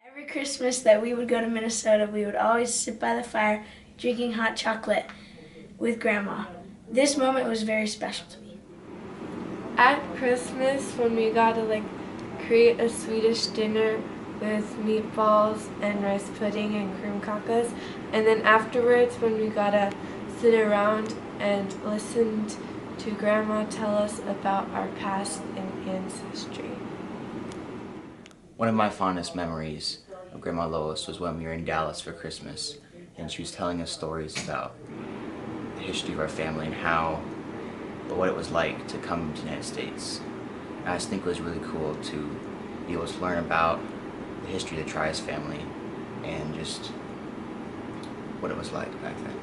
Every Christmas that we would go to Minnesota, we would always sit by the fire drinking hot chocolate with Grandma. This moment was very special to me. At Christmas, when we got to create a Swedish dinner with meatballs and rice pudding and cream crackers, and then afterwards when we got to sit around and listen to Grandma tell us about our past and ancestry. One of my fondest memories of Grandma Lois was when we were in Dallas for Christmas, and she was telling us stories about the history of our family and what it was like to come to the United States. And I just think it was really cool to be able to learn about the history of the Trihus family and just what it was like back then.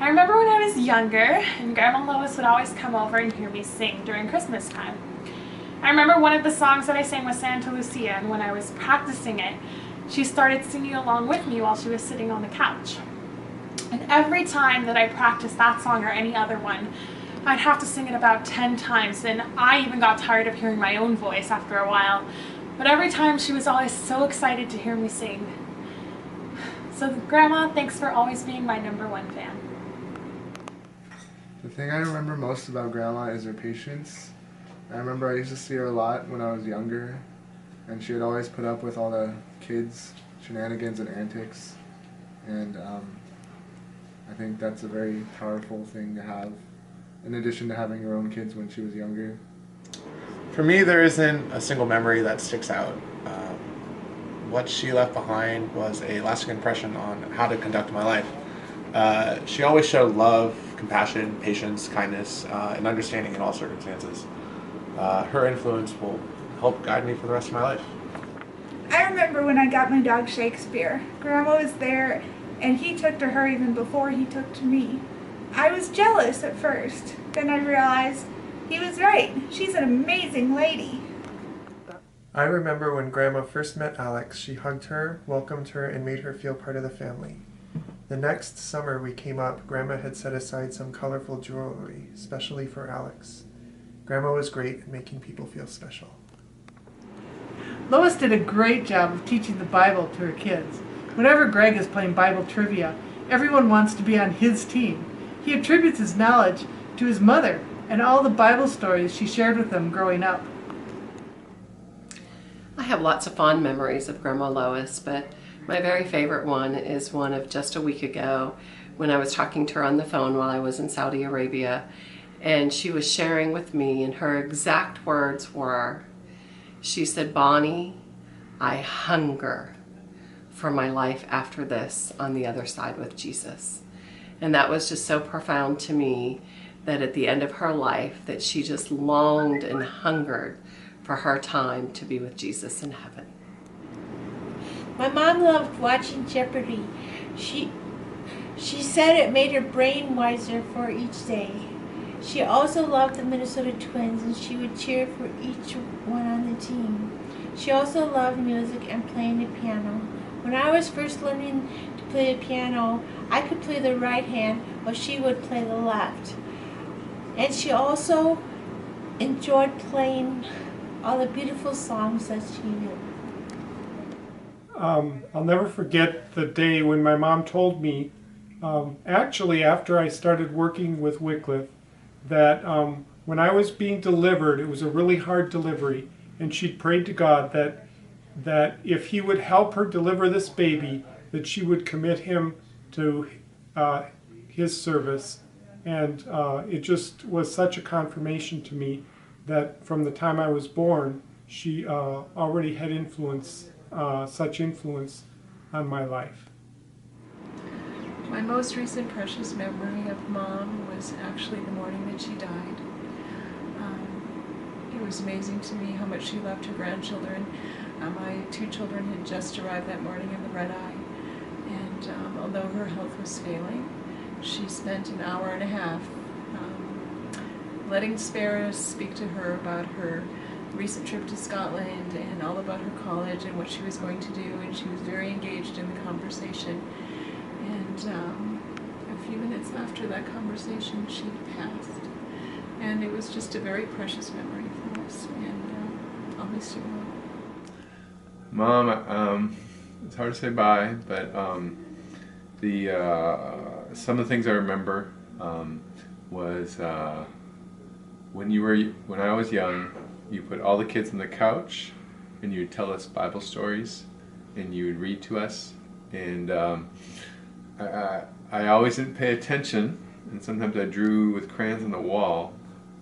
I remember when I was younger and Grandma Lois would always come over and hear me sing during Christmas time. I remember one of the songs that I sang was Santa Lucia, and when I was practicing it, she started singing along with me while she was sitting on the couch. And every time that I practiced that song or any other one, I'd have to sing it about 10 times, and I even got tired of hearing my own voice after a while. But every time she was always so excited to hear me sing. So Grandma, thanks for always being my #1 fan. The thing I remember most about Grandma is her patience. I remember I used to see her a lot when I was younger, and she would always put up with all the kids' shenanigans and antics, and I think that's a very powerful thing to have, in addition to having her own kids when she was younger. For me, there isn't a single memory that sticks out. What she left behind was a lasting impression on how to conduct my life. She always showed love, compassion, patience, kindness, and understanding in all circumstances. Her influence will help guide me for the rest of my life. I remember when I got my dog Shakespeare. Grandma was there, and he took to her even before he took to me. I was jealous at first. Then I realized he was right. She's an amazing lady. I remember when Grandma first met Alex, she hugged her, welcomed her, and made her feel part of the family. The next summer we came up, Grandma had set aside some colorful jewelry, especially for Alex. Grandma was great at making people feel special. Lois did a great job of teaching the Bible to her kids. Whenever Greg is playing Bible trivia, everyone wants to be on his team. He attributes his knowledge to his mother and all the Bible stories she shared with them growing up. I have lots of fond memories of Grandma Lois, but my very favorite one is one of just a week ago when I was talking to her on the phone while I was in Saudi Arabia, and she was sharing with me, and her exact words were, she said, "Bonnie, I hunger for my life after this on the other side with Jesus." And that was just so profound to me, that at the end of her life that she just longed and hungered for her time to be with Jesus in heaven. My mom loved watching Jeopardy. She said it made her brain wiser for each day. She also loved the Minnesota Twins, and she would cheer for each one on the team. She also loved music and playing the piano. When I was first learning to play the piano, I could play the right hand while she would play the left. And she also enjoyed playing all the beautiful songs that she knew. I'll never forget the day when my mom told me, actually after I started working with Wycliffe, that when I was being delivered, it was a really hard delivery, and she'd prayed to God that if he would help her deliver this baby, that she would commit him to his service. And it just was such a confirmation to me that from the time I was born, she already had such influence on my life. My most recent precious memory of Mom was actually the morning that she died. It was amazing to me how much she loved her grandchildren. My 2 children had just arrived that morning in the red eye, and although her health was failing, she spent an hour and a half letting Sparrow speak to her about her recent trip to Scotland and all about her college and what she was going to do, and she was very engaged in the conversation. And a few minutes after that conversation, she passed. And it was just a very precious memory for us, and I'll miss you all. Mom, it's hard to say bye, but some of the things I remember was when I was young, you put all the kids on the couch and you would tell us Bible stories and you would read to us, and I always didn't pay attention, and sometimes I drew with crayons on the wall,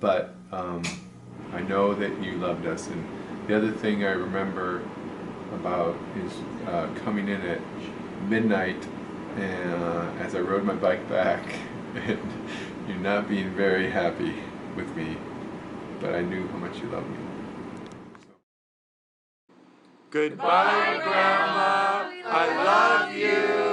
but I know that you loved us. And the other thing I remember about is coming in at midnight and as I rode my bike back and you not being very happy with me, but I knew how much you loved me. Goodbye, Grandma. I love you.